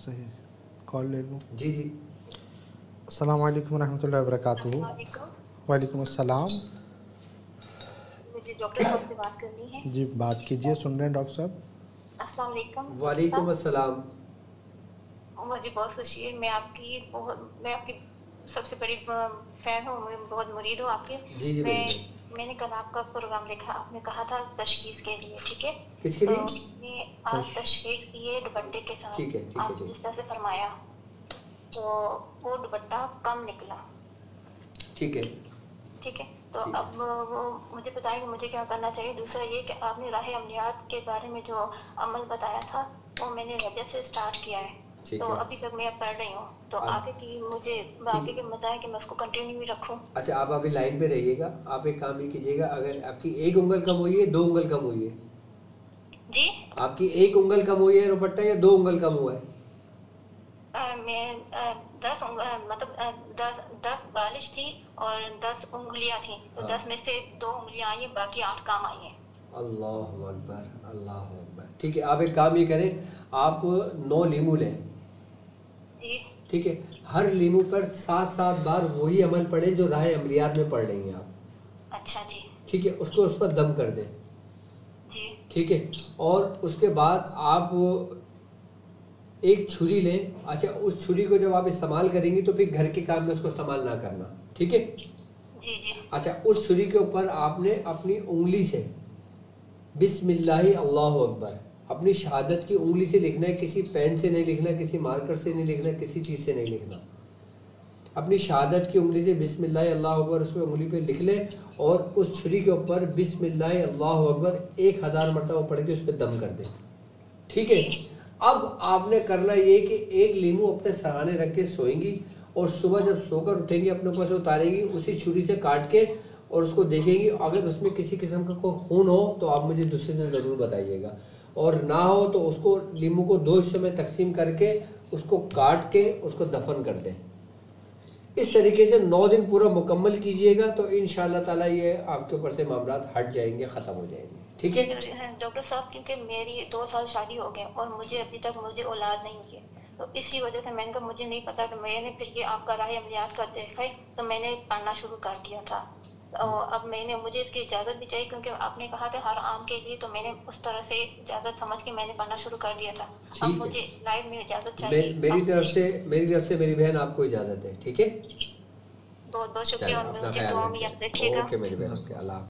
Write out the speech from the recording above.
صحیح کال لے لوں. جی جی. السلام علیکم ورحمۃ اللہ وبرکاتہ. وعلیکم السلام. مجھے ڈاکٹر صاحب سے بات کرنی ہے. جی بات کیجیے, سن رہے ہیں ڈاکٹر صاحب. السلام علیکم. وعلیکم السلام. مجھے بہت خوشی ہے, میں آپ کی سب سے بڑی فین ہوں, میں بہت مرید ہوں آپ کے. جی جی. میں نے کل آپ کا پروگرام دیکھا, آپ نے کہا تھا تشخیص کے لیے, ٹھیک ہے. کس کے لیے؟ تو آپ تشخیص کیے دوپٹے کے ساتھ. ٹھیک ہے آپ جس طرح سے فرمایا تو وہ دوپٹہ کم نکلا. ٹھیک ہے. ٹھیک ہے. تو اب وہ مجھے بتائیں کہ مجھے کیا کرنا چاہیے. دوسرا یہ کہ آپ نے راہ عملیات کے بارے میں جو عمل بتایا تھا وہ میں نے رجب سے اسٹارٹ کیا ہے, تو ابھی تک میں پڑھ رہی ہوں. تو آگے کی مجھے آگے کے بتائیں کہ میں اس کو کنٹینیو بھی رکھوں. اچھا, آپ ابھی لائن پہ رہیے گا. آپ ایک کام یہ کیجیے گا, اگر آپ کی ایک انگل کم ہوئی ہے, 2 انگل کم ہوئی ہے. جی, آپ کی ایک انگل کم ہوئی ہے دوپٹہ, یا 2 انگل کم ہوا ہے؟ میں 10 بالش تھی اور 10 انگلیاں تھیں, تو 10 میں سے 2 انگلیاں آئی ہیں, باقی 8 کام آئی ہیں. اللہ اکبر, اللہ اکبر. ٹھیک ہے, آپ ایک کام یہ کریں, آپ 9 لیمو لیں. جی. ٹھیک ہے, ہر لیمو پر 7 بار وہی عمل پڑھیں جو راہ عملیات میں پڑھ رہی ہیں آپ. اچھا جی. ٹھیک ہے, اس کو اس پر دم کر دیں. جی. ٹھیک ہے, اور اس کے بعد آپ ایک چھری لیں. اچھا, اس چھری کو جب آپ استعمال کریں گی تو پھر گھر کے کام میں اس کو استعمال نہ کرنا, ٹھیک ہے. جی جی. اچھا, اس چھری کے اوپر آپ نے اپنی انگلی سے بسم اللہ اللہ اکبر اپنی شہادت کی انگلی سے لکھنا ہے. کسی پین سے نہیں لکھنا, کسی مارکر سے نہیں لکھنا, کسی چیز سے نہیں لکھنا. اپنی شہادت کی انگلی سے بسم اللہ اللہ اکبر اس پہ انگلی پہ لکھ لیں, اور اس چھری کے اوپر بسم اللہ اللہ اکبر 1000 مرتبہ پڑھ کے اس پہ دم کر دیں. ٹھیک ہے. اب آپ نے کرنا یہ کہ ایک لیمو اپنے سرہانے رکھ کے سوئیں گی, اور صبح جب سو کر اٹھیں گی اپنے اوپر سے اتاریں گی, اسی چھری سے کاٹ کے اور اس کو دیکھیں گی. اگر اس میں کسی قسم کا کوئی خون ہو تو آپ مجھے دوسرے دن ضرور بتائیے گا, اور نہ ہو تو اس کو لیمو کو 2 حصوں میں تقسیم کر کے اس کو کاٹ کے اس کو دفن کر دیں. اس طریقے سے 9 دن پورا مکمل کیجئے گا تو انشاءاللہ تعالیٰ یہ آپ کے اوپر سے معاملات ہٹ جائیں گے, ختم ہو جائیں گے. ٹھیک ہے ڈاکٹر صاحب, کیونکہ میری 2 سال شادی ہو گئے اور مجھے ابھی تک اولاد نہیں ہوئی ہے, تو اسی وجہ سے میں نے کہا مجھے نہیں پتا, کہ میں نے پھر یہ آپ کا راہ عملیات کا دیکھا ہے تو میں نے پڑھنا شروع کر دیا تھا. اب مجھے اس کی اجازت بھی چاہیے, کیونکہ آپ نے کہا تھا ہر عام کے لیے, تو میں نے اس طرح سے اجازت سمجھ کے میں نے پڑھنا شروع کر دیا تھا. اب مجھے لائف میں اجازت چاہیے. میری طرف سے میری بہن آپ کو اجازت ہے. ٹھیک ہے, بہت بہت شکریہ, اور مجھے دعا میں یاد رکھیے گا. اوکے میری بہن, اوکے, اللہ حافظ.